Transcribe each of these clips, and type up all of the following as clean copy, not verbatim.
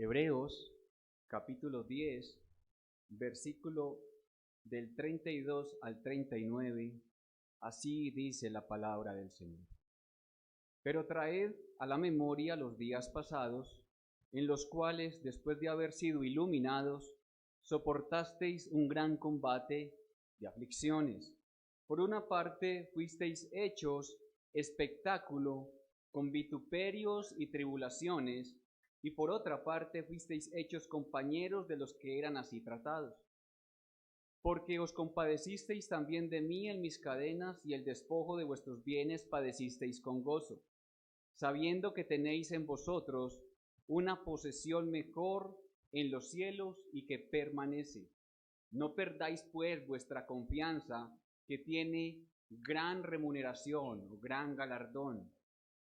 Hebreos capítulo 10, versículo del 32 al 39, así dice la palabra del Señor. Pero traed a la memoria los días pasados, en los cuales, después de haber sido iluminados, soportasteis un gran combate de aflicciones. Por una parte, fuisteis hechos espectáculo con vituperios y tribulaciones, y por otra parte, fuisteis hechos compañeros de los que eran así tratados. Porque os compadecisteis también de mí en mis cadenas, y el despojo de vuestros bienes padecisteis con gozo, sabiendo que tenéis en vosotros una posesión mejor en los cielos y que permanece. No perdáis pues vuestra confianza, que tiene gran remuneración o gran galardón,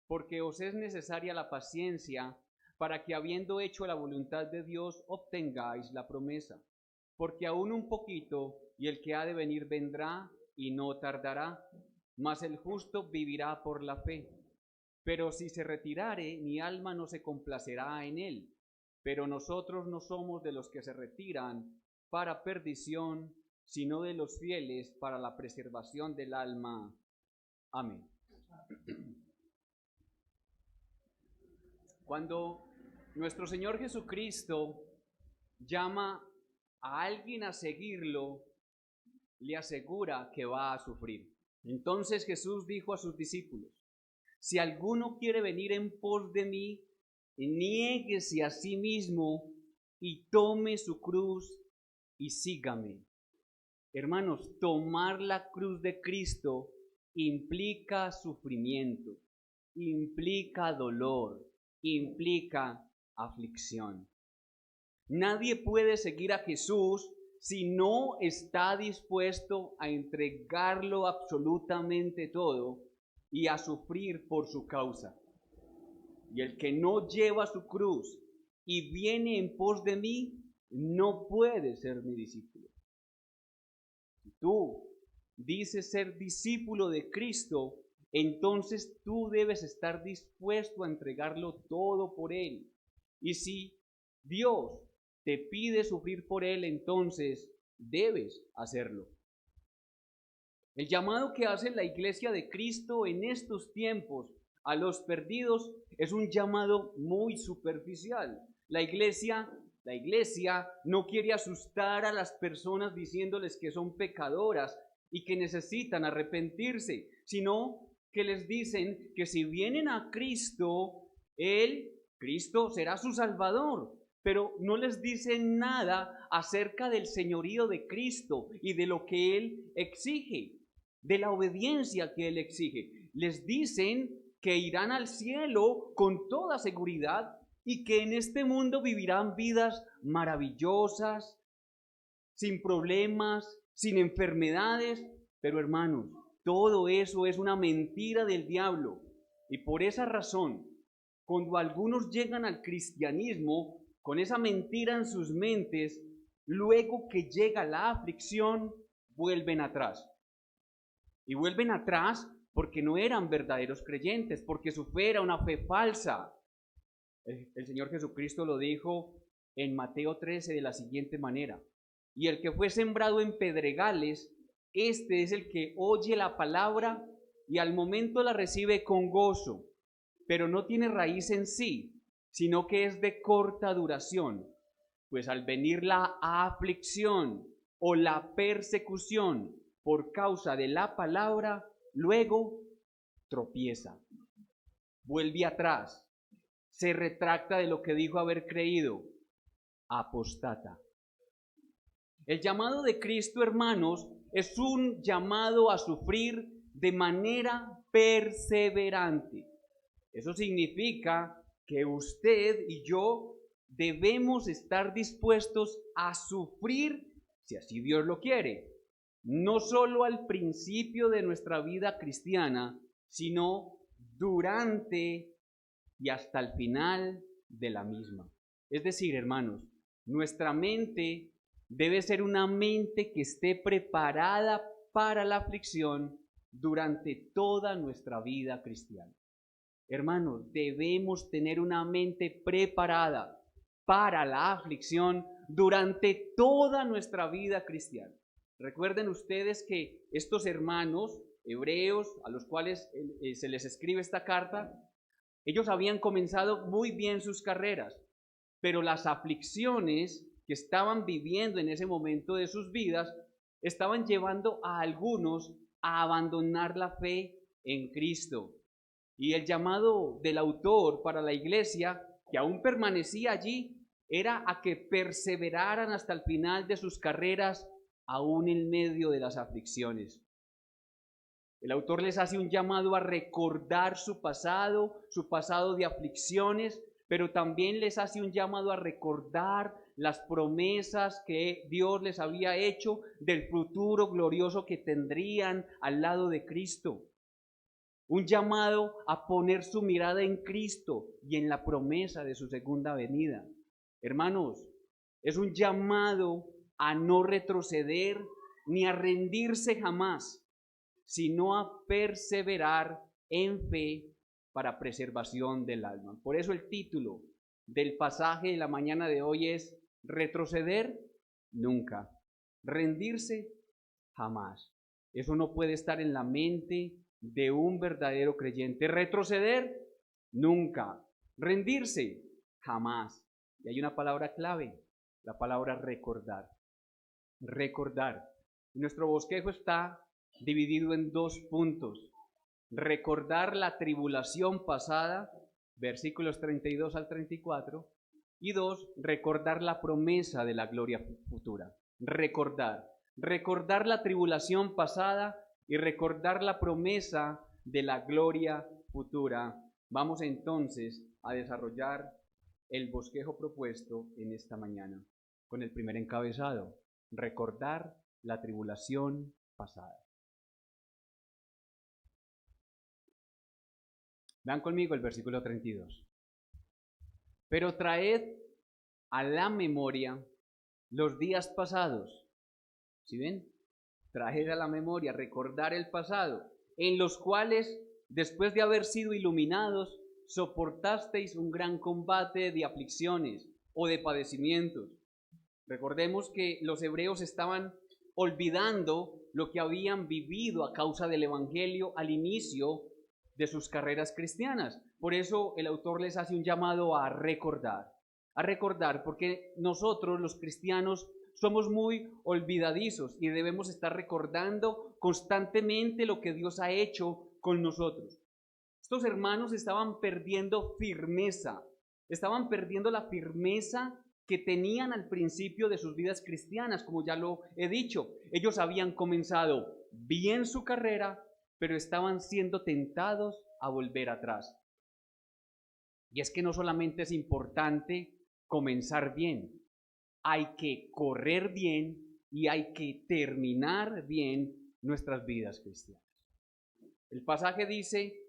porque os es necesaria la paciencia, para que habiendo hecho la voluntad de Dios obtengáis la promesa. Porque aún un poquito, y el que ha de venir vendrá, y no tardará, mas el justo vivirá por la fe. Pero si se retirare, mi alma no se complacerá en él. Pero nosotros no somos de los que se retiran para perdición, sino de los fieles para la preservación del alma. Amén. Cuando nuestro Señor Jesucristo llama a alguien a seguirlo, le asegura que va a sufrir. Entonces Jesús dijo a sus discípulos: si alguno quiere venir en pos de mí, niéguese a sí mismo y tome su cruz y sígame. Hermanos, tomar la cruz de Cristo implica sufrimiento, implica dolor, implica aflicción. Nadie puede seguir a Jesús si no está dispuesto a entregarlo absolutamente todo y a sufrir por su causa. Y el que no lleva su cruz y viene en pos de mí, no puede ser mi discípulo. Si tú dices ser discípulo de Cristo, entonces tú debes estar dispuesto a entregarlo todo por Él. Y si Dios te pide sufrir por Él, entonces debes hacerlo. El llamado que hace la Iglesia de Cristo en estos tiempos a los perdidos es un llamado muy superficial. La iglesia no quiere asustar a las personas diciéndoles que son pecadoras y que necesitan arrepentirse, sino que les dicen que si vienen a Cristo, Cristo será su Salvador. Pero no les dicen nada acerca del señorío de Cristo y de lo que Él exige, de la obediencia que Él exige. Les dicen que irán al cielo con toda seguridad y que en este mundo vivirán vidas maravillosas, sin problemas, sin enfermedades. Pero hermanos, todo eso es una mentira del diablo. Y por esa razón, cuando algunos llegan al cristianismo con esa mentira en sus mentes, luego que llega la aflicción, vuelven atrás. Y vuelven atrás porque no eran verdaderos creyentes, porque su fe era una fe falsa. El Señor Jesucristo lo dijo en Mateo 13 de la siguiente manera: y el que fue sembrado en pedregales, este es el que oye la palabra y al momento la recibe con gozo, pero no tiene raíz en sí, sino que es de corta duración. Pues al venir la aflicción o la persecución por causa de la palabra, luego tropieza, vuelve atrás, se retracta de lo que dijo haber creído, apostata. El llamado de Cristo, hermanos, es un llamado a sufrir de manera perseverante. Eso significa que usted y yo debemos estar dispuestos a sufrir, si así Dios lo quiere, no solo al principio de nuestra vida cristiana, sino durante y hasta el final de la misma. Es decir, hermanos, nuestra mente debe ser una mente que esté preparada para la aflicción durante toda nuestra vida cristiana. Hermanos, debemos tener una mente preparada. para la aflicción durante toda nuestra vida cristiana. Recuerden ustedes que estos hermanos hebreos a los cuales se les escribe esta carta, ellos habían comenzado muy bien sus carreras, pero las aflicciones que estaban viviendo en ese momento de sus vidas estaban llevando a algunos a abandonar la fe en Cristo. Y el llamado del autor para la iglesia, que aún permanecía allí, era a que perseveraran hasta el final de sus carreras, aún en medio de las aflicciones. El autor les hace un llamado a recordar su pasado de aflicciones, pero también les hace un llamado a recordar las promesas que Dios les había hecho del futuro glorioso que tendrían al lado de Cristo. Un llamado a poner su mirada en Cristo y en la promesa de su segunda venida. Hermanos, es un llamado a no retroceder ni a rendirse jamás, sino a perseverar en fe para preservación del alma. Por eso el título del pasaje de la mañana de hoy es retroceder nunca, rendirse jamás. Eso no puede estar en la mente de un verdadero creyente. Retroceder nunca, rendirse jamás. Y hay una palabra clave, la palabra recordar. Recordar. Nuestro bosquejo está dividido en 2 puntos. Recordar la tribulación pasada, versículos 32 al 34, y 2, recordar la promesa de la gloria futura. Recordar la tribulación pasada y recordar la promesa de la gloria futura. Vamos entonces a desarrollar el bosquejo propuesto en esta mañana con el primer encabezado: recordar la tribulación pasada. Vean conmigo el versículo 32. Pero traed a la memoria los días pasados. ¿Sí ven? Traed a la memoria, recordar el pasado, en los cuales, después de haber sido iluminados, soportasteis un gran combate de aflicciones o de padecimientos. Recordemos que los hebreos estaban olvidando lo que habían vivido a causa del evangelio al inicio de sus carreras cristianas. Por eso el autor les hace un llamado a recordar, porque nosotros los cristianos somos muy olvidadizos y debemos estar recordando constantemente lo que Dios ha hecho con nosotros. Estos hermanos estaban perdiendo firmeza, estaban perdiendo la firmeza que tenían al principio de sus vidas cristianas, como ya lo he dicho. Ellos habían comenzado bien su carrera, pero estaban siendo tentados a volver atrás. Y es que no solamente es importante comenzar bien, hay que correr bien y hay que terminar bien nuestras vidas cristianas. El pasaje dice,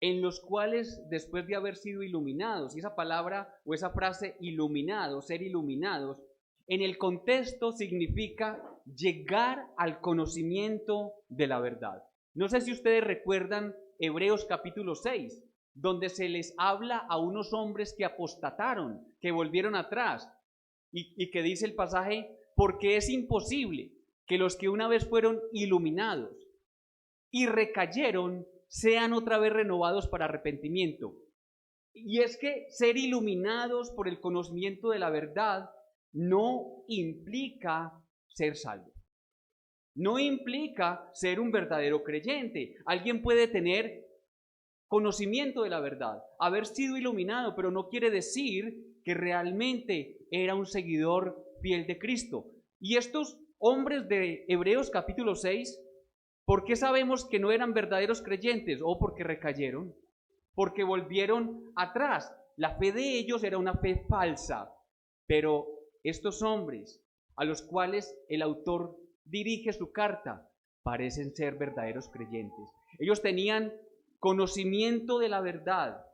en los cuales después de haber sido iluminados, y esa palabra o esa frase iluminados, ser iluminados, en el contexto significa llegar al conocimiento de la verdad. No sé si ustedes recuerdan Hebreos capítulo 6, donde se les habla a unos hombres que apostataron, que volvieron atrás, y que dice el pasaje, porque es imposible que los que una vez fueron iluminados y recayeron sean otra vez renovados para arrepentimiento. Y es que ser iluminados por el conocimiento de la verdad no implica ser salvo. No implica ser un verdadero creyente. Alguien puede tener conocimiento de la verdad, haber sido iluminado, pero no quiere decir que realmente era un seguidor fiel de Cristo. Y estos hombres de Hebreos capítulo 6, ¿por qué sabemos que no eran verdaderos creyentes? O porque recayeron, porque volvieron atrás. La fe de ellos era una fe falsa, pero estos hombres a los cuales el autor dirige su carta parecen ser verdaderos creyentes. Ellos tenían conocimiento de la verdad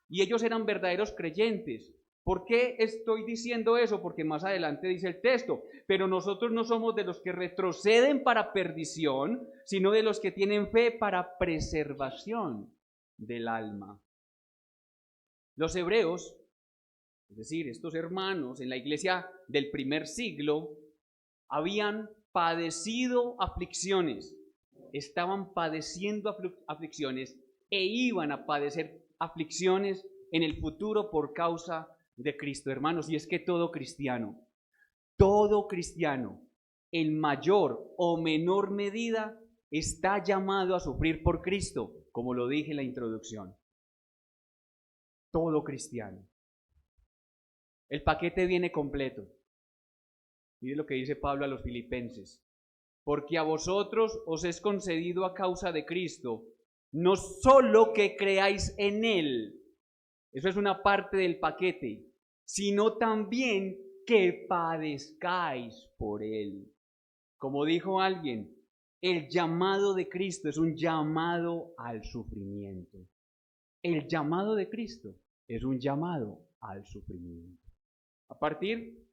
y ellos eran verdaderos creyentes. ¿Por qué estoy diciendo eso? Porque más adelante dice el texto, pero nosotros no somos de los que retroceden para perdición, sino de los que tienen fe para preservación del alma. Los hebreos Es decir, estos hermanos en la iglesia del primer siglo habían padecido aflicciones, estaban padeciendo aflicciones e iban a padecer aflicciones en el futuro por causa de Cristo, hermanos. Y es que todo cristiano, en mayor o menor medida, está llamado a sufrir por Cristo, como lo dije en la introducción. Todo cristiano. El paquete viene completo. Mire lo que dice Pablo a los filipenses. Porque a vosotros os es concedido a causa de Cristo, no solo que creáis en Él, eso es una parte del paquete, sino también que padezcáis por Él. Como dijo alguien, el llamado de Cristo es un llamado al sufrimiento. El llamado de Cristo es un llamado al sufrimiento. A partir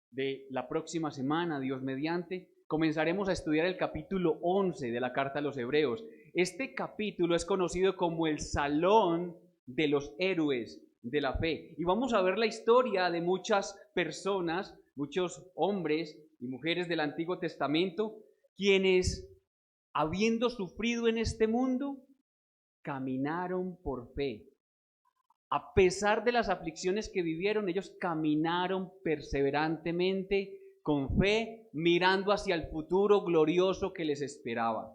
de la próxima semana, Dios mediante, comenzaremos a estudiar el capítulo 11 de la Carta a los Hebreos. Este capítulo es conocido como el Salón de los Héroes de la Fe. Y vamos a ver la historia de muchas personas, muchos hombres y mujeres del Antiguo Testamento, quienes, habiendo sufrido en este mundo, caminaron por fe. A pesar de las aflicciones que vivieron, ellos caminaron perseverantemente con fe, mirando hacia el futuro glorioso que les esperaba.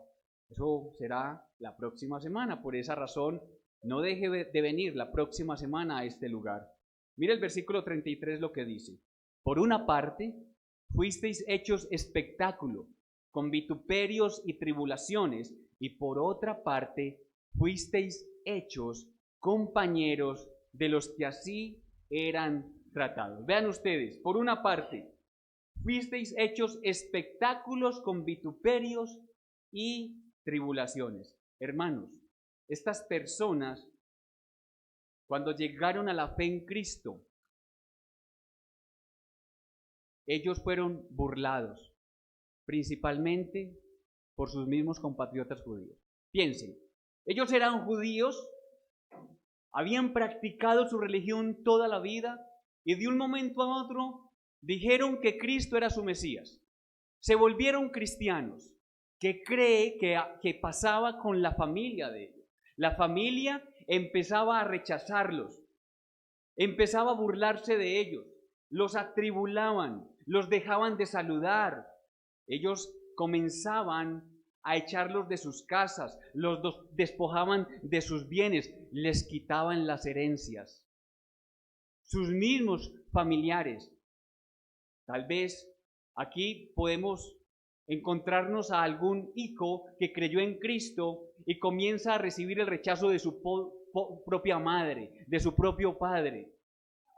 Eso será la próxima semana. Por esa razón, no deje de venir la próxima semana a este lugar. Mira el versículo 33 lo que dice. Por una parte, fuisteis hechos espectáculo, con vituperios y tribulaciones, y por otra parte, fuisteis hechos compañeros de los que así eran tratados. Vean ustedes, por una parte, fuisteis hechos espectáculos con vituperios y tribulaciones. Hermanos, estas personas, cuando llegaron a la fe en Cristo, ellos fueron burlados, principalmente por sus mismos compatriotas judíos. Piensen, ellos eran judíos, habían practicado su religión toda la vida y de un momento a otro dijeron que Cristo era su Mesías. Se volvieron cristianos. ¿Qué cree que pasaba con la familia de ellos? La familia empezaba a rechazarlos, empezaba a burlarse de ellos, los atribulaban, los dejaban de saludar. Ellos comenzaban a echarlos de sus casas, los despojaban de sus bienes, les quitaban las herencias. Sus mismos familiares. Tal vez aquí podemos encontrarnos a algún hijo que creyó en Cristo y comienza a recibir el rechazo de su propia madre, de su propio padre.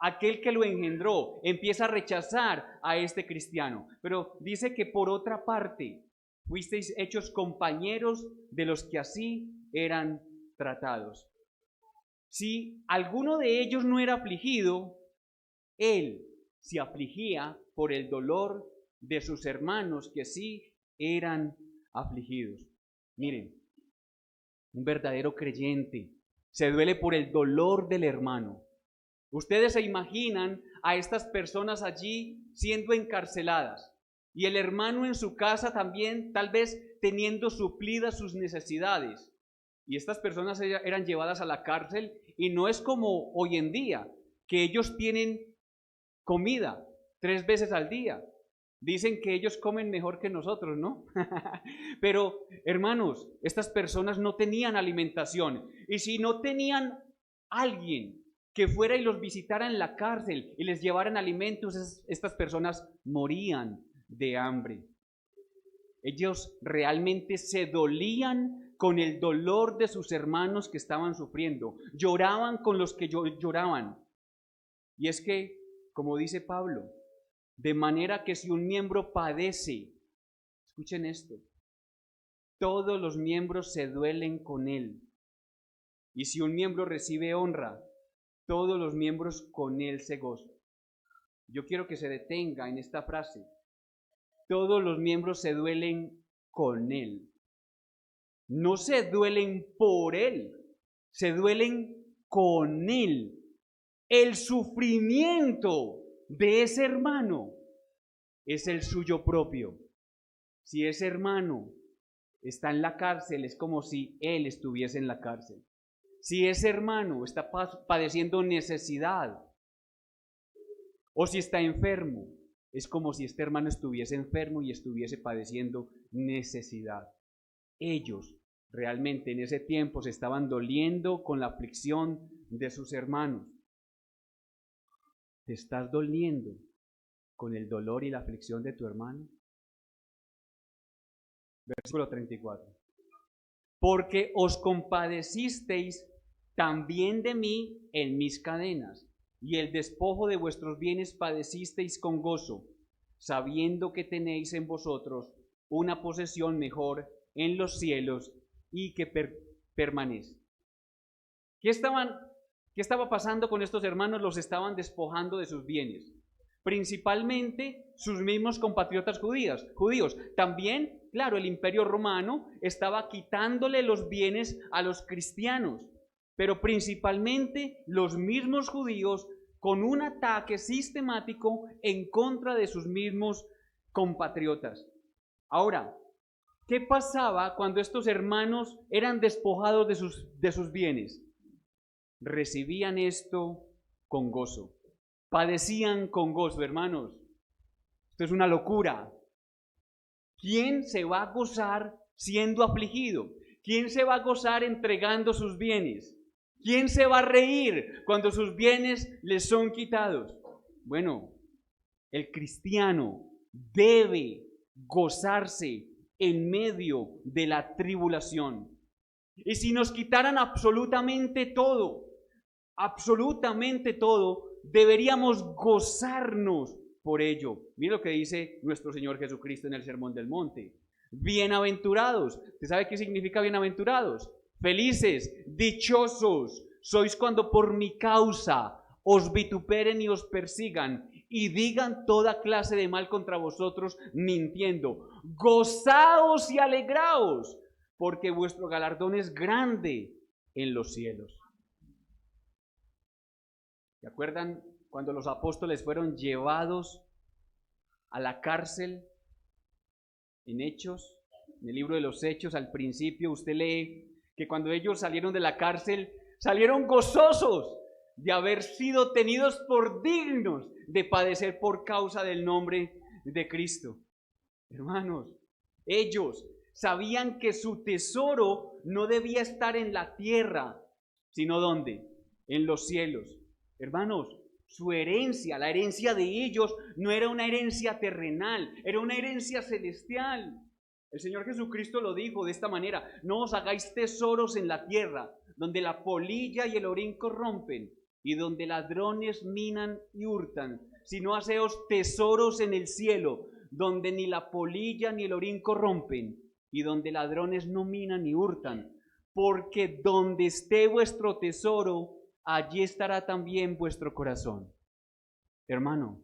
Aquel que lo engendró empieza a rechazar a este cristiano. Pero dice que por otra parte, fuisteis hechos compañeros de los que así eran tratados. Si alguno de ellos no era afligido, él se afligía por el dolor de sus hermanos que sí eran afligidos. Miren, un verdadero creyente se duele por el dolor del hermano. Ustedes se imaginan a estas personas allí siendo encarceladas y el hermano en su casa también tal vez teniendo suplidas sus necesidades. Y estas personas eran llevadas a la cárcel y no es como hoy en día, que ellos tienen comida 3 veces al día. Dicen que ellos comen mejor que nosotros, ¿no? Pero, hermanos, estas personas no tenían alimentación. Y si no tenían alguien que fuera y los visitara en la cárcel y les llevaran alimentos, estas personas morían de hambre. Ellos realmente se dolían con el dolor de sus hermanos que estaban sufriendo. Lloraban con los que lloraban. Y es que, como dice Pablo, de manera que si un miembro padece, escuchen esto, todos los miembros se duelen con él. Y si un miembro recibe honra, todos los miembros con él se gozan. Yo quiero que se detenga en esta frase. Todos los miembros se duelen con él. No se duelen por él, se duelen con él. el sufrimiento de ese hermano es el suyo propio. Si ese hermano está en la cárcel, es como si él estuviese en la cárcel. Si ese hermano está padeciendo necesidad, o si está enfermo, es como si este hermano estuviese enfermo y estuviese padeciendo necesidad. Ellos realmente en ese tiempo se estaban doliendo con la aflicción de sus hermanos. ¿Te estás doliendo con el dolor y la aflicción de tu hermano? Versículo 34. Porque os compadecisteis también de mí en mis cadenas, y el despojo de vuestros bienes padecisteis con gozo, sabiendo que tenéis en vosotros una posesión mejor en los cielos y que permanece. ¿Qué estaba pasando con estos hermanos? Los estaban despojando de sus bienes. Principalmente sus mismos compatriotas judíos. También, claro, el Imperio Romano estaba quitándole los bienes a los cristianos, pero principalmente los mismos judíos con un ataque sistemático en contra de sus mismos compatriotas. Ahora, ¿qué pasaba cuando estos hermanos eran despojados de sus bienes? Recibían esto con gozo. Padecían con gozo, hermanos. Esto es una locura. ¿Quién se va a gozar siendo afligido? ¿Quién se va a gozar entregando sus bienes? ¿Quién se va a reír cuando sus bienes les son quitados? Bueno, el cristiano debe gozarse en medio de la tribulación. Y si nos quitaran absolutamente todo, deberíamos gozarnos por ello. Mira lo que dice nuestro Señor Jesucristo en el Sermón del Monte. Bienaventurados. ¿Usted sabe qué significa bienaventurados? Felices, dichosos sois cuando por mi causa os vituperen y os persigan y digan toda clase de mal contra vosotros mintiendo. Gozaos y alegraos, porque vuestro galardón es grande en los cielos. ¿Se acuerdan cuando los apóstoles fueron llevados a la cárcel en Hechos? En el libro de los Hechos, al principio, usted lee que cuando ellos salieron de la cárcel, salieron gozosos de haber sido tenidos por dignos de padecer por causa del nombre de Cristo. Hermanos, ellos sabían que su tesoro no debía estar en la tierra, sino ¿dónde? En los cielos. Hermanos, su herencia, la herencia de ellos, no era una herencia terrenal, era una herencia celestial. El Señor Jesucristo lo dijo de esta manera: no os hagáis tesoros en la tierra, donde la polilla y el orín corrompen, y donde ladrones minan y hurtan, sino haceos tesoros en el cielo, donde ni la polilla ni el orín corrompen, y donde ladrones no minan ni hurtan, porque donde esté vuestro tesoro, allí estará también vuestro corazón. Hermano,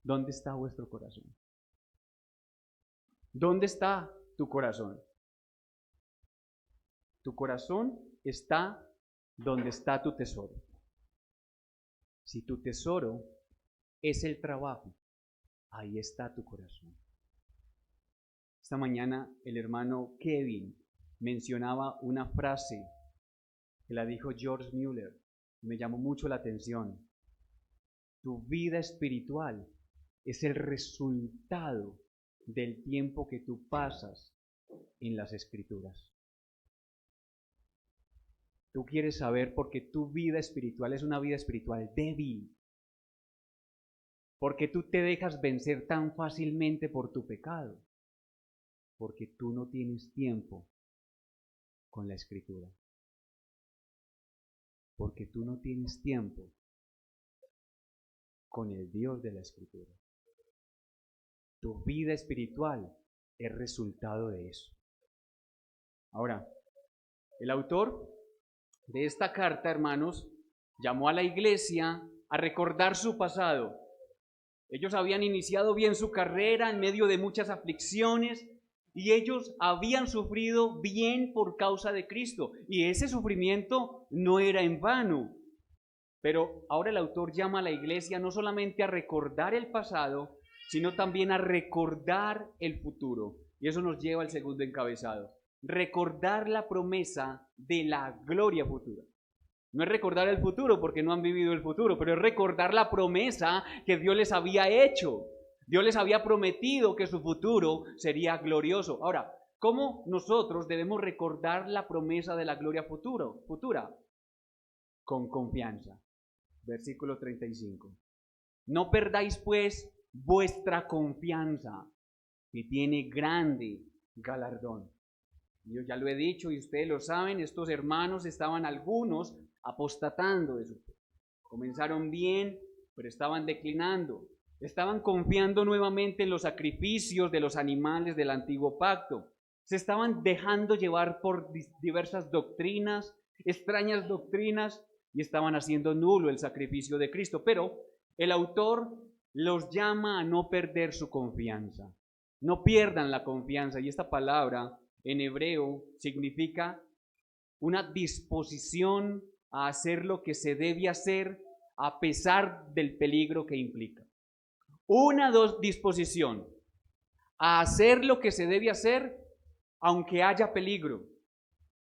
¿dónde está vuestro corazón? ¿Dónde está tu corazón? Tu corazón está donde está tu tesoro. Si tu tesoro es el trabajo, ahí está tu corazón. Esta mañana el hermano Kevin mencionaba una frase que la dijo George Mueller. Me llamó mucho la atención. Tu vida espiritual es el resultado del tiempo que tú pasas en las Escrituras. Tú quieres saber por qué tu vida espiritual es una vida espiritual débil. ¿Por qué tú te dejas vencer tan fácilmente por tu pecado? Porque tú no tienes tiempo con la Escritura. Porque tú no tienes tiempo con el Dios de la Escritura. Tu vida espiritual es resultado de eso. Ahora, el autor de esta carta, hermanos, llamó a la iglesia a recordar su pasado. Ellos habían iniciado bien su carrera en medio de muchas aflicciones y ellos habían sufrido bien por causa de Cristo. Y ese sufrimiento no era en vano. Pero ahora el autor llama a la iglesia no solamente a recordar el pasado, sino también a recordar el futuro. Y eso nos lleva al segundo encabezado. Recordar la promesa de la gloria futura. No es recordar el futuro porque no han vivido el futuro, pero es recordar la promesa que Dios les había hecho. Dios les había prometido que su futuro sería glorioso. Ahora, ¿cómo nosotros debemos recordar la promesa de la gloria futura? Con confianza. Versículo 35. No perdáis pues vuestra confianza, que tiene grande galardón. Yo ya lo he dicho y ustedes lo saben, estos hermanos estaban algunos apostatando de su fe. Comenzaron bien, pero estaban declinando. Estaban confiando nuevamente en los sacrificios de los animales del antiguo pacto. Se estaban dejando llevar por diversas doctrinas, extrañas doctrinas, y estaban haciendo nulo el sacrificio de Cristo. Pero el autor los llama a no perder su confianza. No pierdan la confianza. Y esta palabra en hebreo significa una disposición a hacer lo que se debe hacer a pesar del peligro que implica. Disposición a hacer lo que se debe hacer aunque haya peligro.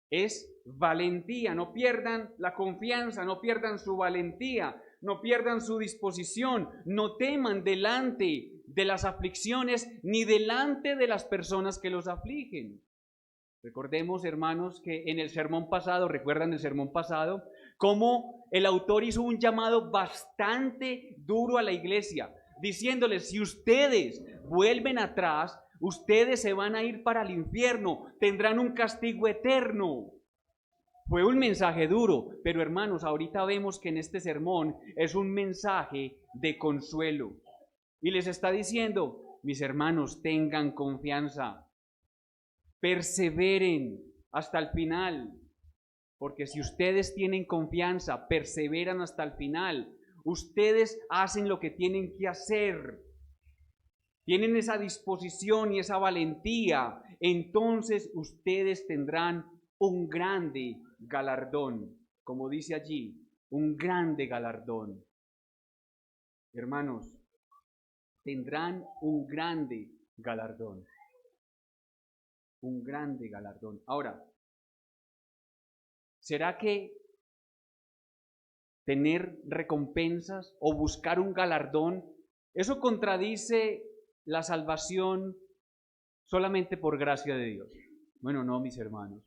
Es valentía. No pierdan la confianza, no pierdan su valentía, no pierdan su disposición, no teman delante de las aflicciones ni delante de las personas que los afligen. Recordemos, hermanos, que en el sermón pasado, ¿recuerdan el sermón pasado? Cómo el autor hizo un llamado bastante duro a la iglesia, diciéndoles, si ustedes vuelven atrás, ustedes se van a ir para el infierno, tendrán un castigo eterno. Fue un mensaje duro, pero hermanos, ahorita vemos que en este sermón es un mensaje de consuelo. Y les está diciendo, mis hermanos, tengan confianza, perseveren hasta el final, porque si ustedes tienen confianza, perseveran hasta el final, ustedes hacen lo que tienen que hacer, tienen esa disposición y esa valentía, entonces ustedes tendrán un grande galardón, como dice allí, un grande galardón. Hermanos, tendrán un grande galardón. Un grande galardón. Ahora, ¿será que tener recompensas o buscar un galardón, eso contradice la salvación solamente por gracia de Dios? Bueno, no, mis hermanos.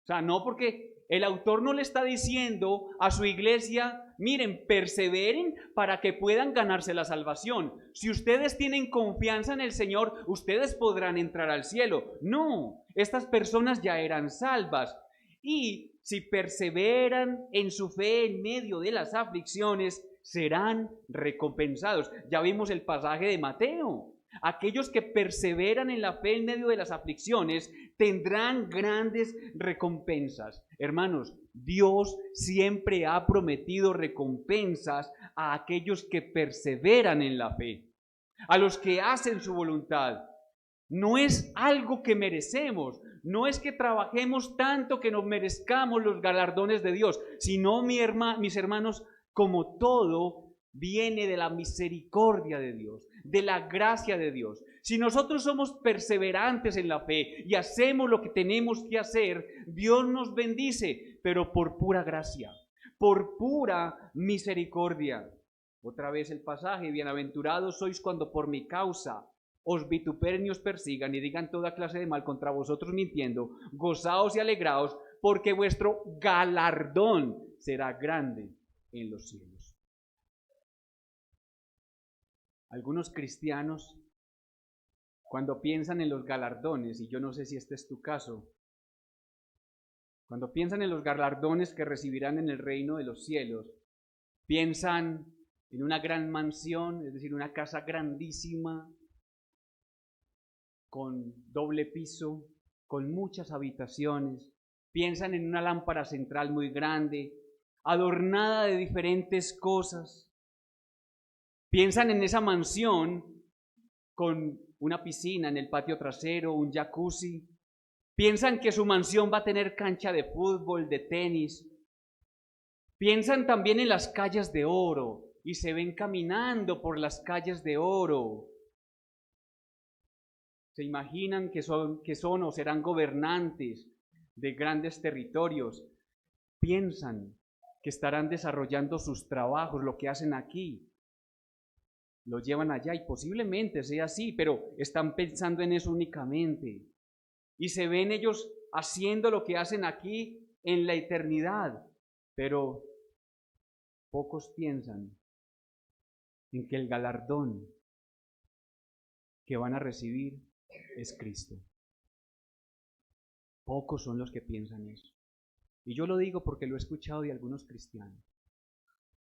O sea, no, porque el autor no le está diciendo a su iglesia, miren, perseveren para que puedan ganarse la salvación. Si ustedes tienen confianza en el Señor, ustedes podrán entrar al cielo. No, estas personas ya eran salvas. Y si perseveran en su fe en medio de las aflicciones, serán recompensados. Ya vimos el pasaje de Mateo. Aquellos que perseveran en la fe en medio de las aflicciones tendrán grandes recompensas. Hermanos, Dios siempre ha prometido recompensas a aquellos que perseveran en la fe, a los que hacen su voluntad. No es algo que merecemos, no es que trabajemos tanto que nos merezcamos los galardones de Dios, sino, mis hermanos, como todo viene de la misericordia de Dios, de la gracia de Dios. Si nosotros somos perseverantes en la fe y hacemos lo que tenemos que hacer, Dios nos bendice, pero por pura gracia, por pura misericordia. Otra vez el pasaje, bienaventurados sois cuando por mi causa os vituperen y os persigan y digan toda clase de mal contra vosotros mintiendo, gozaos y alegraos, porque vuestro galardón será grande en los cielos. Algunos cristianos, cuando piensan en los galardones, y yo no sé si este es tu caso, cuando piensan en los galardones que recibirán en el reino de los cielos, piensan en una gran mansión, es decir, una casa grandísima, con doble piso, con muchas habitaciones. Piensan en una lámpara central muy grande, adornada de diferentes cosas. Piensan en esa mansión con una piscina en el patio trasero, un jacuzzi. Piensan que su mansión va a tener cancha de fútbol, de tenis. Piensan también en las calles de oro y se ven caminando por las calles de oro. Se imaginan que son o serán gobernantes de grandes territorios. Piensan que estarán desarrollando sus trabajos, lo que hacen aquí. Lo llevan allá y posiblemente sea así, pero están pensando en eso únicamente. Y se ven ellos haciendo lo que hacen aquí en la eternidad, pero pocos piensan en que el galardón que van a recibir es Cristo. Pocos son los que piensan eso. Y yo lo digo porque lo he escuchado de algunos cristianos.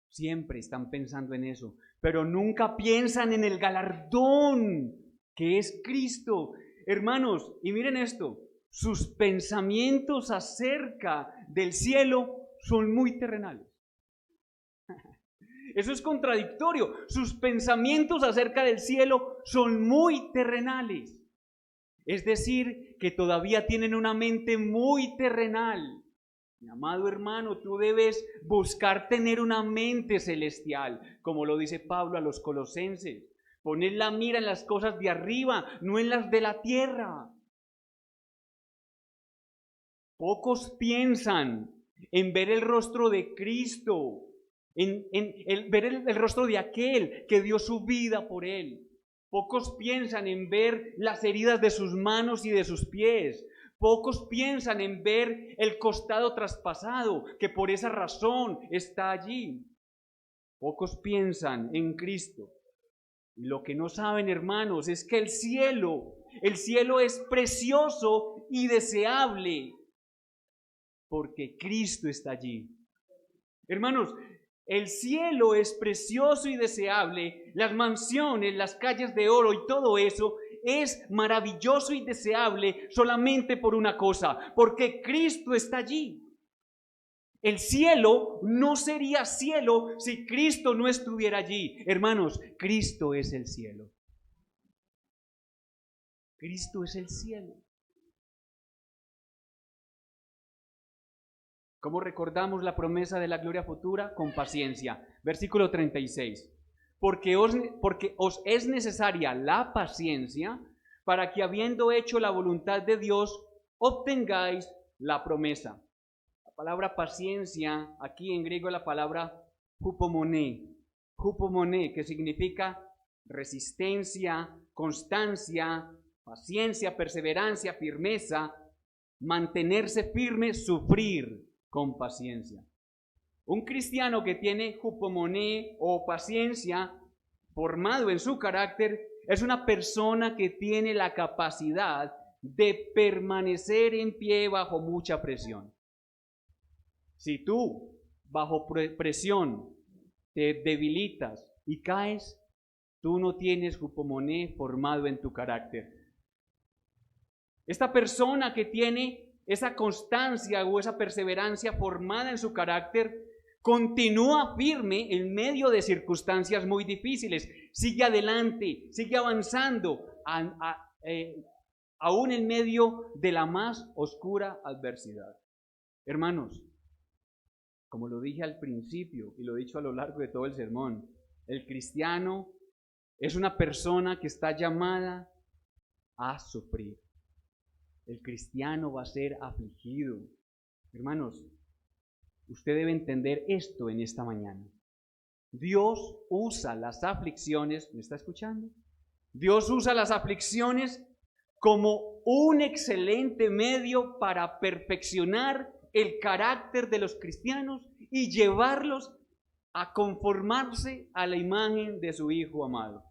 Siempre están pensando en eso, pero nunca piensan en el galardón que es Cristo. Hermanos, y miren esto, sus pensamientos acerca del cielo son muy terrenales. Eso es contradictorio. Sus pensamientos acerca del cielo son muy terrenales. Es decir, que todavía tienen una mente muy terrenal. Mi amado hermano, tú debes buscar tener una mente celestial, como lo dice Pablo a los colosenses. Poner la mira en las cosas de arriba, no en las de la tierra. Pocos piensan en ver el rostro de Cristo, en ver el rostro de aquel que dio su vida por él. Pocos piensan en ver las heridas de sus manos y de sus pies. Pocos piensan en ver el costado traspasado, que por esa razón está allí. Pocos piensan en Cristo. Lo que no saben, hermanos, es que el cielo es precioso y deseable, porque Cristo está allí. Hermanos, el cielo es precioso y deseable, las mansiones, las calles de oro y todo eso es maravilloso y deseable solamente por una cosa, porque Cristo está allí. El cielo no sería cielo si Cristo no estuviera allí. Hermanos, Cristo es el cielo. Cristo es el cielo. ¿Cómo recordamos la promesa de la gloria futura? Con paciencia. Versículo 36. Porque os es necesaria la paciencia para que, habiendo hecho la voluntad de Dios, obtengáis la promesa. La palabra paciencia, aquí en griego la palabra hupomoné, que significa resistencia, constancia, paciencia, perseverancia, firmeza, mantenerse firme, sufrir con paciencia. Un cristiano que tiene hupomoné o paciencia formado en su carácter es una persona que tiene la capacidad de permanecer en pie bajo mucha presión. Si tú bajo presión te debilitas y caes, tú no tienes hupomoné formado en tu carácter. Esta persona que tiene esa constancia o esa perseverancia formada en su carácter continúa firme en medio de circunstancias muy difíciles, sigue adelante, sigue avanzando, aún en medio de la más oscura adversidad. Hermanos, como lo dije al principio y lo he dicho a lo largo de todo el sermón, el cristiano es una persona que está llamada a sufrir. El cristiano va a ser afligido. Hermanos, usted debe entender esto en esta mañana. Dios usa las aflicciones, ¿me está escuchando? Dios usa las aflicciones como un excelente medio para perfeccionar el carácter de los cristianos y llevarlos a conformarse a la imagen de su Hijo amado.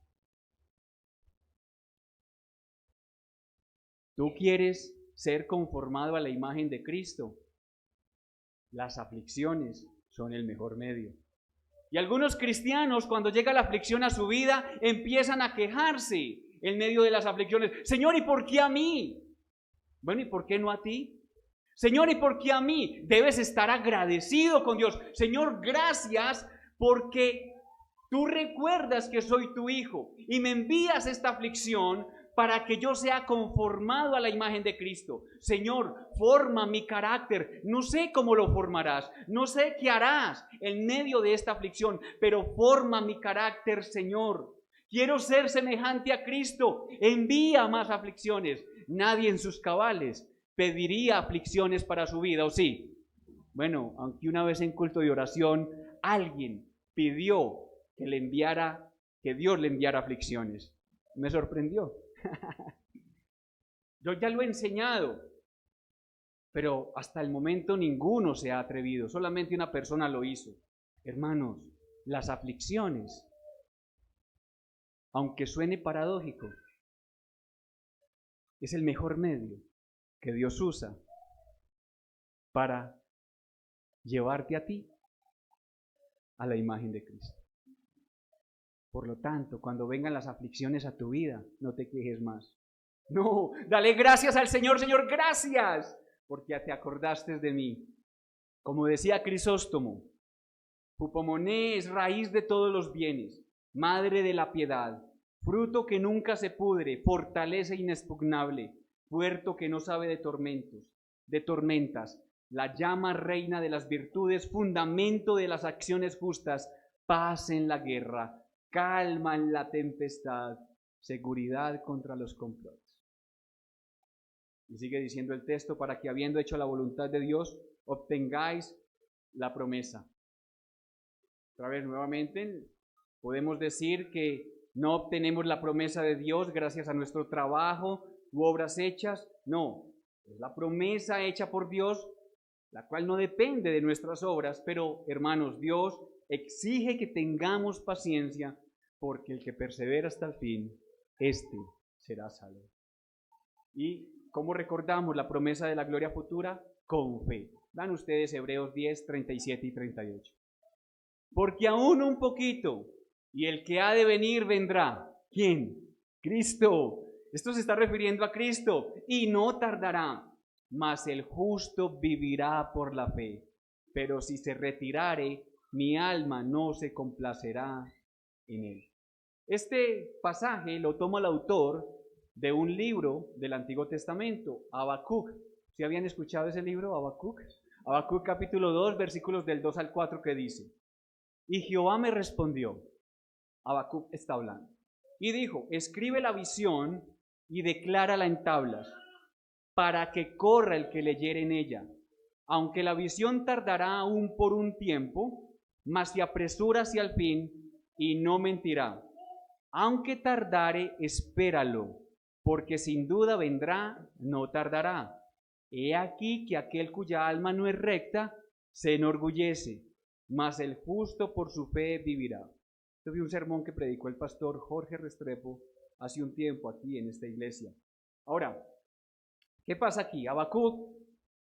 ¿Tú quieres ser conformado a la imagen de Cristo? Las aflicciones son el mejor medio. Y algunos cristianos, cuando llega la aflicción a su vida, empiezan a quejarse en medio de las aflicciones. Señor, ¿y por qué a mí? Bueno, ¿y por qué no a ti? Señor, ¿y por qué a mí? Debes estar agradecido con Dios. Señor, gracias porque tú recuerdas que soy tu hijo y me envías esta aflicción para que yo sea conformado a la imagen de Cristo. Señor, forma mi carácter. No sé cómo lo formarás, no sé qué harás en medio de esta aflicción, pero forma mi carácter, Señor. Quiero ser semejante a Cristo. Envía más aflicciones. Nadie en sus cabales pediría aflicciones para su vida, ¿o sí? Bueno, aunque una vez en culto de oración alguien pidió que Dios le enviara aflicciones. Me sorprendió. Yo ya lo he enseñado, pero hasta el momento ninguno se ha atrevido, solamente una persona lo hizo. Hermanos, las aflicciones, aunque suene paradójico, es el mejor medio que Dios usa para llevarte a ti a la imagen de Cristo. Por lo tanto, cuando vengan las aflicciones a tu vida, no te quejes más. No, dale gracias al Señor, Señor, gracias, porque te acordaste de mí. Como decía Crisóstomo, Pupomoné es raíz de todos los bienes, madre de la piedad, fruto que nunca se pudre, fortaleza inexpugnable, puerto que no sabe de tormentas, la llama reina de las virtudes, fundamento de las acciones justas, paz en la guerra, calma en la tempestad, seguridad contra los complots. Y sigue diciendo el texto, para que habiendo hecho la voluntad de Dios, obtengáis la promesa. Otra vez, nuevamente, podemos decir que no obtenemos la promesa de Dios gracias a nuestro trabajo u obras hechas. No, es la promesa hecha por Dios, la cual no depende de nuestras obras, pero hermanos, Dios exige que tengamos paciencia, porque el que persevera hasta el fin, éste será salvo. ¿Y cómo recordamos la promesa de la gloria futura? Con fe. Dan ustedes Hebreos 10, 37 y 38. Porque aún un poquito, y el que ha de venir vendrá. ¿Quién? Cristo. Esto se está refiriendo a Cristo. Y no tardará, mas el justo vivirá por la fe. Pero si se retirare, mi alma no se complacerá en él. Este pasaje lo toma el autor de un libro del Antiguo Testamento, Habacuc. ¿Sí habían escuchado ese libro, Habacuc? Habacuc capítulo 2, versículos del 2 al 4, que dice: y Jehová me respondió, Habacuc está hablando, y dijo: escribe la visión y declárala en tablas, para que corra el que leyere en ella. Aunque la visión tardará aún por un tiempo, mas se apresura hacia el fin y no mentirá. Aunque tardare, espéralo, porque sin duda vendrá, no tardará. He aquí que aquel cuya alma no es recta se enorgullece, mas el justo por su fe vivirá. Este fue un sermón que predicó el pastor Jorge Restrepo hace un tiempo aquí en esta iglesia. Ahora, ¿qué pasa aquí? Habacuc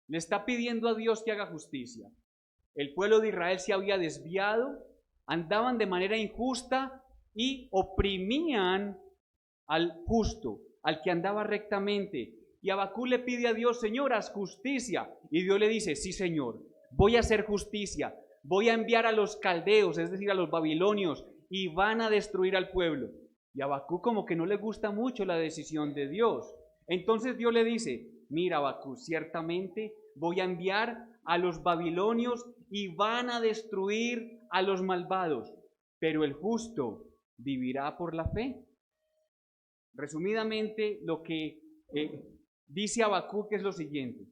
le está pidiendo a Dios que haga justicia. El pueblo de Israel se había desviado, andaban de manera injusta y oprimían al justo, al que andaba rectamente. Y Habacuc le pide a Dios: Señor, haz justicia. Y Dios le dice: sí, Señor, voy a hacer justicia. Voy a enviar a los caldeos, es decir, a los babilonios, y van a destruir al pueblo. Y a Habacuc como que no le gusta mucho la decisión de Dios. Entonces Dios le dice: mira, Habacuc, ciertamente voy a enviar a los babilonios y van a destruir a los malvados, pero el justo vivirá por la fe. Resumidamente, lo que dice Habacuc es lo siguiente: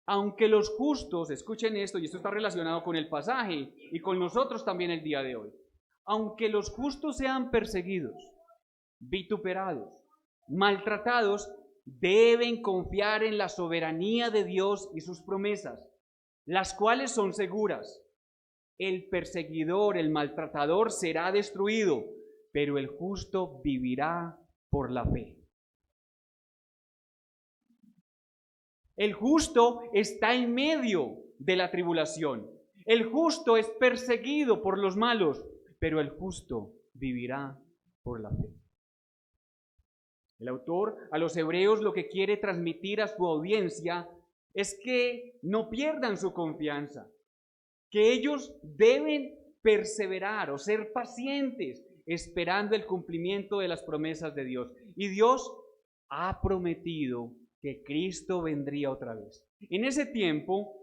aunque los justos, escuchen esto, y esto está relacionado con el pasaje y con nosotros también el día de hoy, aunque los justos sean perseguidos, vituperados, maltratados, deben confiar en la soberanía de Dios y sus promesas, las cuales son seguras. El perseguidor, el maltratador será destruido, pero el justo vivirá por la fe. El justo está en medio de la tribulación. El justo es perseguido por los malos, pero el justo vivirá por la fe. El autor a los hebreos lo que quiere transmitir a su audiencia es que no pierdan su confianza, que ellos deben perseverar o ser pacientes esperando el cumplimiento de las promesas de Dios. Y Dios ha prometido que Cristo vendría otra vez. En ese tiempo,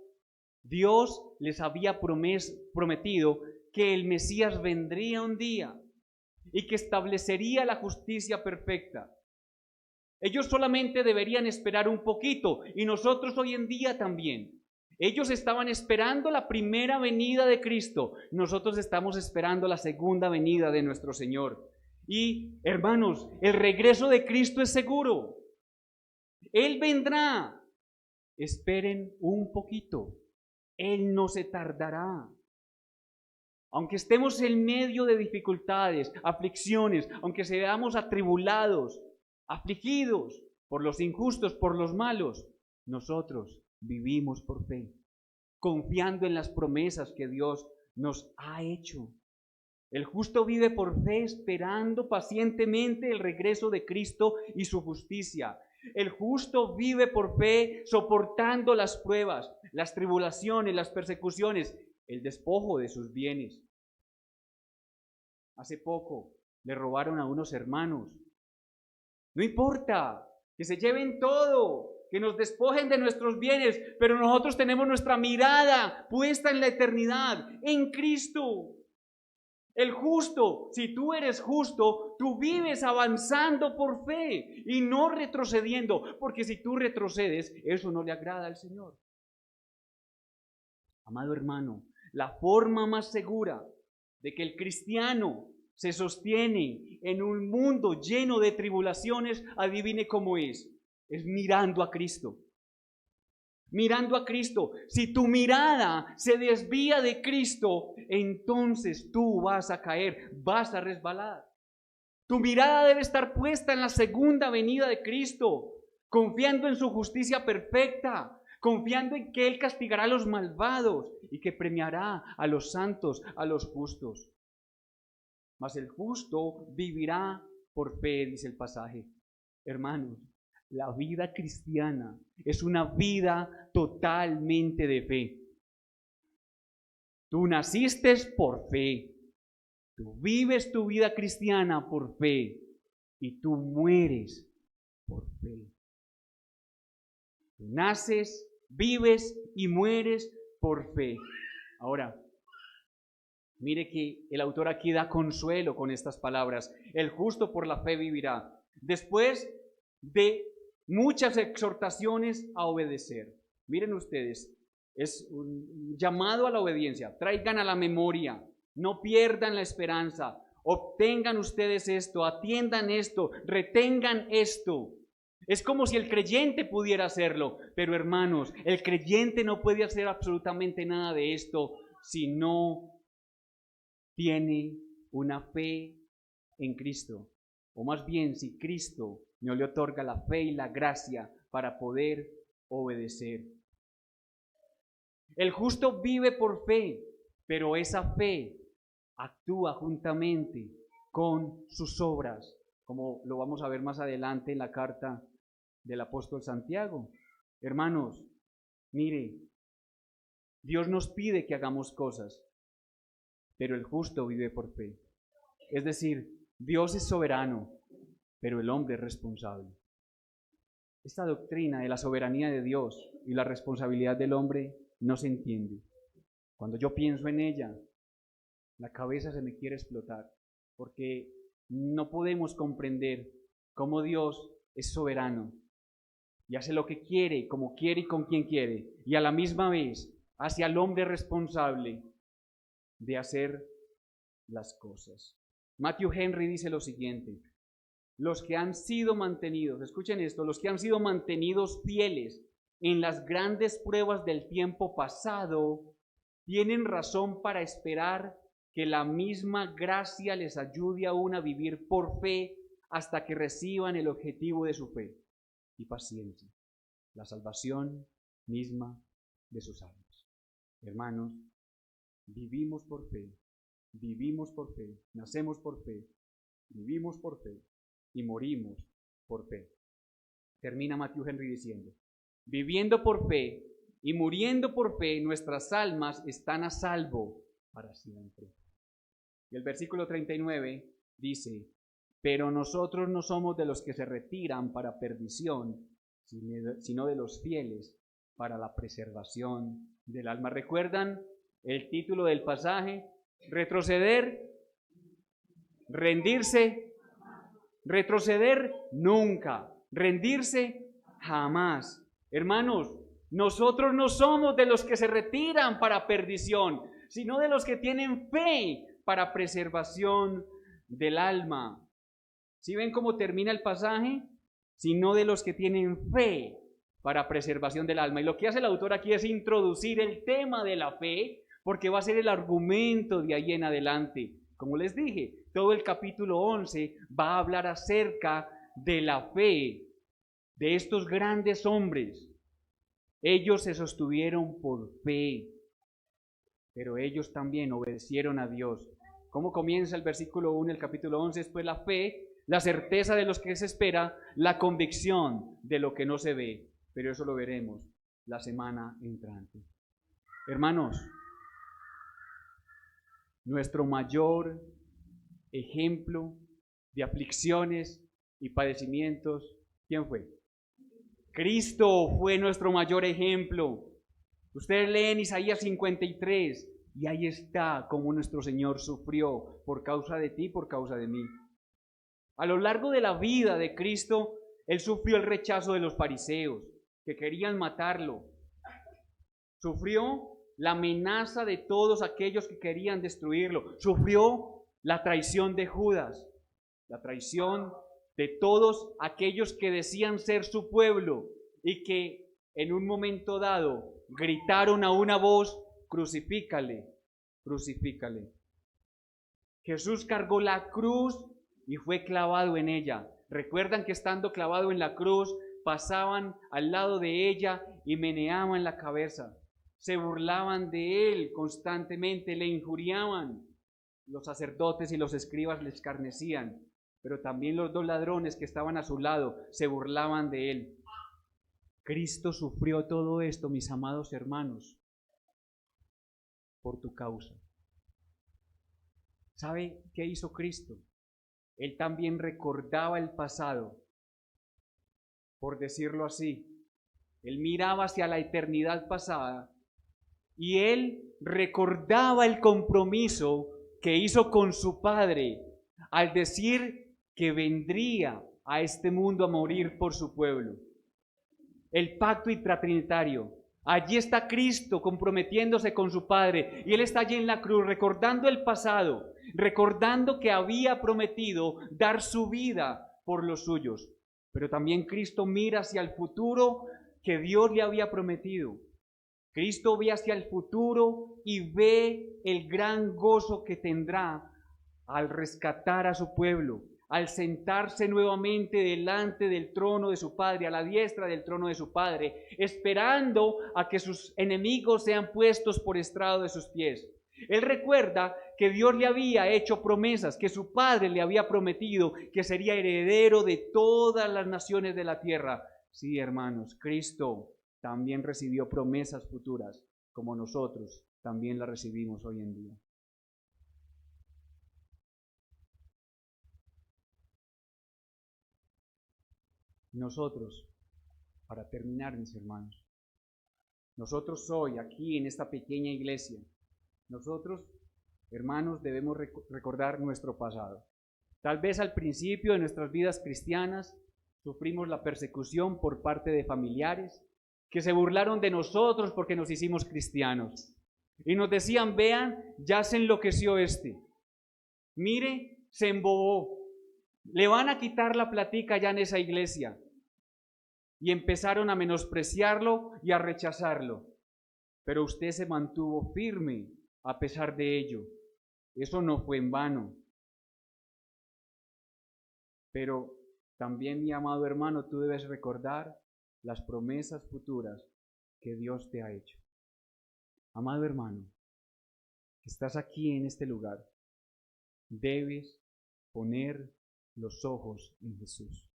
Dios les había prometido que el Mesías vendría un día y que establecería la justicia perfecta. Ellos solamente deberían esperar un poquito, y nosotros hoy en día también. Ellos estaban esperando la primera venida de Cristo, nosotros estamos esperando la segunda venida de nuestro Señor. Y hermanos, el regreso de Cristo es seguro. Él vendrá. Esperen un poquito. Él no se tardará. Aunque estemos en medio de dificultades, aflicciones, aunque seamos atribulados, afligidos por los injustos, por los malos, nosotros vivimos por fe, confiando en las promesas que Dios nos ha hecho. El justo vive por fe, esperando pacientemente el regreso de Cristo y su justicia. El justo vive por fe, soportando las pruebas, las tribulaciones, las persecuciones, el despojo de sus bienes. Hace poco le robaron a unos hermanos. No importa que se lleven todo, que nos despojen de nuestros bienes, pero nosotros tenemos nuestra mirada puesta en la eternidad, en Cristo. El justo, si tú eres justo, tú vives avanzando por fe y no retrocediendo, porque si tú retrocedes, eso no le agrada al Señor. Amado hermano, la forma más segura de que el cristiano se sostiene en un mundo lleno de tribulaciones, adivine cómo es mirando a Cristo. Mirando a Cristo. Si tu mirada se desvía de Cristo, entonces tú vas a caer, vas a resbalar. Tu mirada debe estar puesta en la segunda venida de Cristo, confiando en su justicia perfecta, confiando en que Él castigará a los malvados y que premiará a los santos, a los justos. Mas el justo vivirá por fe, dice el pasaje. Hermanos, la vida cristiana es una vida totalmente de fe. Tú naciste por fe. Tú vives tu vida cristiana por fe. Y tú mueres por fe. Tú naces, vives y mueres por fe. Ahora, mire que el autor aquí da consuelo con estas palabras. El justo por la fe vivirá. Después de muchas exhortaciones a obedecer. Miren ustedes, es un llamado a la obediencia. Traigan a la memoria, no pierdan la esperanza. Obtengan ustedes esto, atiendan esto, retengan esto. Es como si el creyente pudiera hacerlo, pero hermanos, el creyente no puede hacer absolutamente nada de esto si no tiene una fe en Cristo, o más bien si Cristo no le otorga la fe y la gracia para poder obedecer. El justo vive por fe, pero esa fe actúa juntamente con sus obras, como lo vamos a ver más adelante en la carta del apóstol Santiago. Hermanos, mire, Dios nos pide que hagamos cosas, pero el justo vive por fe. Es decir, Dios es soberano, pero el hombre es responsable. Esta doctrina de la soberanía de Dios y la responsabilidad del hombre no se entiende. Cuando yo pienso en ella, la cabeza se me quiere explotar, porque no podemos comprender cómo Dios es soberano y hace lo que quiere, como quiere y con quien quiere, y a la misma vez hace al hombre responsable de hacer las cosas. Matthew Henry dice lo siguiente: los que han sido mantenidos, escuchen esto, los que han sido mantenidos fieles en las grandes pruebas del tiempo pasado, tienen razón para esperar que la misma gracia les ayude aún a vivir por fe hasta que reciban el objetivo de su fe y paciencia, la salvación misma de sus almas. Hermanos, vivimos por fe, nacemos por fe, vivimos por fe y morimos por fe. Termina Matthew Henry diciendo: viviendo por fe y muriendo por fe, nuestras almas están a salvo para siempre. Y el versículo 39 dice, pero nosotros no somos de los que se retiran para perdición, sino de los fieles para la preservación del alma. ¿Recuerdan el título del pasaje? Retroceder, rendirse, retroceder nunca, rendirse jamás. Hermanos, nosotros no somos de los que se retiran para perdición, sino de los que tienen fe para preservación del alma. ¿Sí ven cómo termina el pasaje? Sino de los que tienen fe para preservación del alma. Y lo que hace el autor aquí es introducir el tema de la fe, porque va a ser el argumento de ahí en adelante. Como les dije, todo el capítulo 11 va a hablar acerca de la fe de estos grandes hombres. Ellos se sostuvieron por fe, pero ellos también obedecieron a Dios. ¿Cómo comienza el versículo 1, el capítulo 11? Después la fe, la certeza de los que se espera, la convicción de lo que no se ve. Pero eso lo veremos la semana entrante. Hermanos, nuestro mayor ejemplo de aflicciones y padecimientos, ¿quién fue? Cristo fue nuestro mayor ejemplo. Ustedes leen Isaías 53 y ahí está cómo nuestro Señor sufrió por causa de ti, por causa de mí. A lo largo de la vida de Cristo, Él sufrió el rechazo de los fariseos que querían matarlo. Sufrió la amenaza de todos aquellos que querían destruirlo. Sufrió la traición de Judas, la traición de todos aquellos que decían ser su pueblo y que en un momento dado gritaron a una voz, crucifícale, crucifícale. Jesús cargó la cruz y fue clavado en ella. Recuerdan que estando clavado en la cruz, pasaban al lado de ella y meneaban la cabeza. Se burlaban de él constantemente, le injuriaban. Los sacerdotes y los escribas le escarnecían, pero también los dos ladrones que estaban a su lado se burlaban de él. Cristo sufrió todo esto, mis amados hermanos, por tu causa. ¿Sabe qué hizo Cristo? Él también recordaba el pasado, por decirlo así. Él miraba hacia la eternidad pasada y él recordaba el compromiso que hizo con su Padre al decir que vendría a este mundo a morir por su pueblo. El pacto intratrinitario. Allí está Cristo comprometiéndose con su Padre y Él está allí en la cruz recordando el pasado, recordando que había prometido dar su vida por los suyos. Pero también Cristo mira hacia el futuro que Dios le había prometido. Cristo ve hacia el futuro y ve el gran gozo que tendrá al rescatar a su pueblo, al sentarse nuevamente delante del trono de su Padre, a la diestra del trono de su Padre, esperando a que sus enemigos sean puestos por estrado de sus pies. Él recuerda que Dios le había hecho promesas, que su Padre le había prometido que sería heredero de todas las naciones de la tierra. Sí, hermanos, Cristo también recibió promesas futuras, como nosotros también las recibimos hoy en día. Nosotros, para terminar, mis hermanos, nosotros hoy, aquí en esta pequeña iglesia, nosotros, hermanos, debemos recordar nuestro pasado. Tal vez al principio de nuestras vidas cristianas sufrimos la persecución por parte de familiares que se burlaron de nosotros porque nos hicimos cristianos. Y nos decían, vean, ya se enloqueció este. Mire, se embobó. Le van a quitar la platica ya en esa iglesia. Y empezaron a menospreciarlo y a rechazarlo. Pero usted se mantuvo firme a pesar de ello. Eso no fue en vano. Pero también, mi amado hermano, tú debes recordar las promesas futuras que Dios te ha hecho. Amado hermano, que estás aquí en este lugar, debes poner los ojos en Jesús,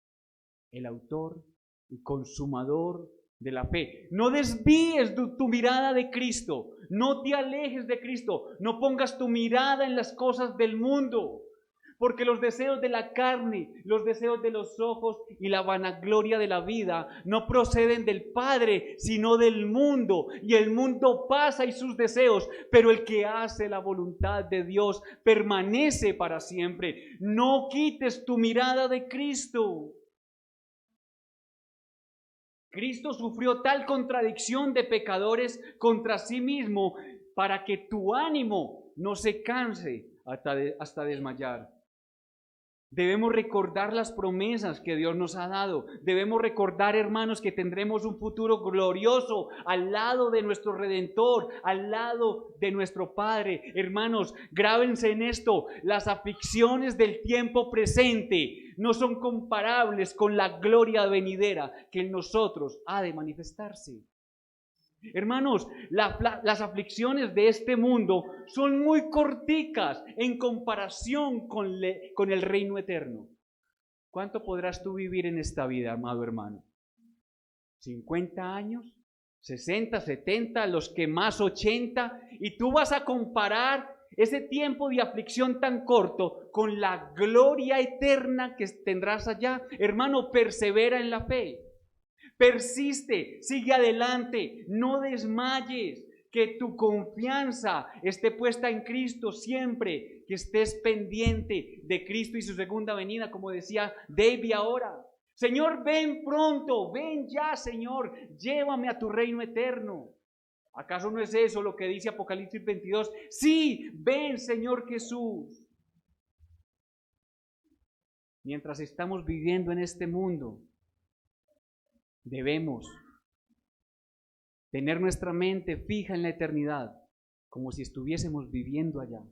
el autor y consumador de la fe. No desvíes tu mirada de Cristo, no te alejes de Cristo, no pongas tu mirada en las cosas del mundo, Porque los deseos de la carne, los deseos de los ojos y la vanagloria de la vida no proceden del Padre, sino del mundo. Y el mundo pasa y sus deseos, pero el que hace la voluntad de Dios permanece para siempre. No quites tu mirada de Cristo. Cristo sufrió tal contradicción de pecadores contra sí mismo para que tu ánimo no se canse hasta desmayar. Debemos recordar las promesas que Dios nos ha dado. Debemos recordar, hermanos, que tendremos un futuro glorioso al lado de nuestro Redentor, al lado de nuestro Padre. Hermanos, grábense en esto: las aflicciones del tiempo presente no son comparables con la gloria venidera que en nosotros ha de manifestarse. Hermanos, las aflicciones de este mundo son muy corticas en comparación con el reino eterno. ¿Cuánto podrás tú vivir en esta vida, amado hermano? ¿50 años? ¿60, 70, los que más 80? Y tú vas a comparar ese tiempo de aflicción tan corto con la gloria eterna que tendrás allá. Hermano, persevera en la fe. Persiste, sigue adelante, no desmayes, que tu confianza esté puesta en Cristo siempre, que estés pendiente de Cristo y su segunda venida, como decía David ahora. Señor, ven pronto, ven ya, Señor, llévame a tu reino eterno. ¿Acaso no es eso lo que dice Apocalipsis 22? Sí, ven, Señor Jesús. Mientras estamos viviendo en este mundo, debemos tener nuestra mente fija en la eternidad, como si estuviésemos viviendo allá.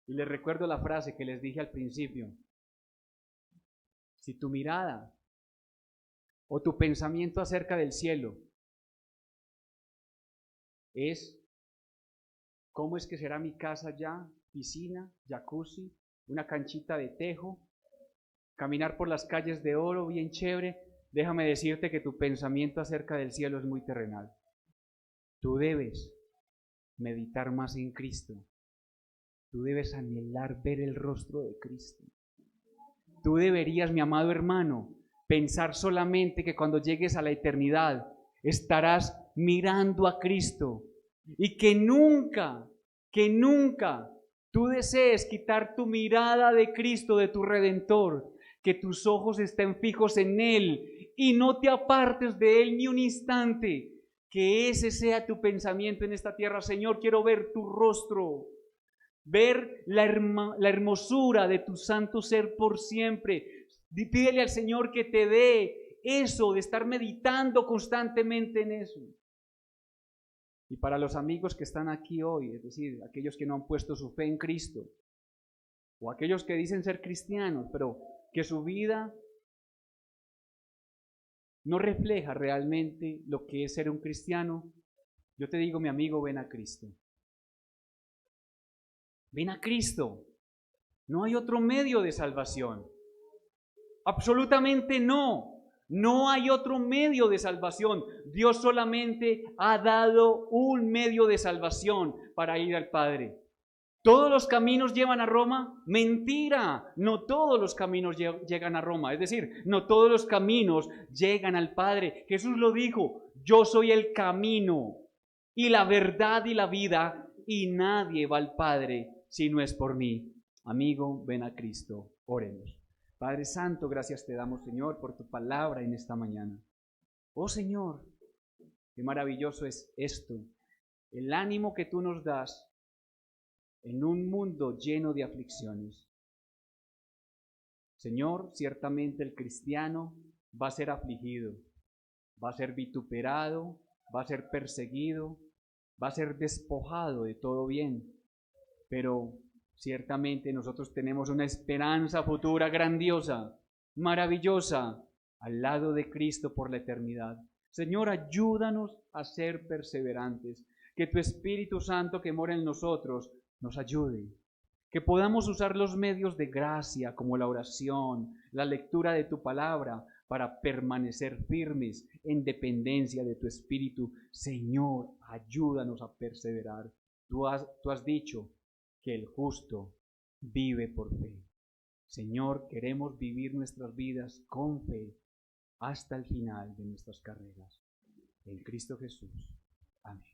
Y les recuerdo la frase que les dije al principio: si tu mirada o tu pensamiento acerca del cielo es ¿cómo es que será mi casa allá? Piscina, jacuzzi, una canchita de tejo, caminar por las calles de oro bien chévere. Déjame decirte que tu pensamiento acerca del cielo es muy terrenal. Tú debes meditar más en Cristo. Tú debes anhelar ver el rostro de Cristo. Tú deberías, mi amado hermano, pensar solamente que cuando llegues a la eternidad estarás mirando a Cristo y que nunca tú desees quitar tu mirada de Cristo, de tu Redentor, que tus ojos estén fijos en Él y no te apartes de Él ni un instante. Que ese sea tu pensamiento en esta tierra. Señor, quiero ver tu rostro, ver la hermosura de tu santo ser por siempre. Pídele al Señor que te dé eso, de estar meditando constantemente en eso. Y para los amigos que están aquí hoy, es decir, aquellos que no han puesto su fe en Cristo, o aquellos que dicen ser cristianos, pero que su vida no refleja realmente lo que es ser un cristiano, yo te digo, mi amigo, ven a Cristo. Ven a Cristo. No hay otro medio de salvación. Absolutamente no. No hay otro medio de salvación. Dios solamente ha dado un medio de salvación para ir al Padre. ¿Todos los caminos llevan a Roma? Mentira, no todos los caminos llegan a Roma, es decir, no todos los caminos llegan al Padre. Jesús lo dijo: yo soy el camino y la verdad y la vida, y nadie va al Padre si no es por mí. Amigo, ven a Cristo, oremos. Padre Santo, gracias te damos, Señor, por tu palabra en esta mañana. Oh Señor, qué maravilloso es esto, el ánimo que tú nos das en un mundo lleno de aflicciones. Señor, ciertamente el cristiano va a ser afligido, va a ser vituperado, va a ser perseguido, va a ser despojado de todo bien, pero ciertamente nosotros tenemos una esperanza futura grandiosa, maravillosa, al lado de Cristo por la eternidad. Señor, ayúdanos a ser perseverantes, que tu Espíritu Santo que mora en nosotros nos ayude, que podamos usar los medios de gracia como la oración, la lectura de tu palabra, para permanecer firmes en dependencia de tu Espíritu. Señor, ayúdanos a perseverar. Tú has dicho que el justo vive por fe. Señor, queremos vivir nuestras vidas con fe hasta el final de nuestras carreras. En Cristo Jesús. Amén.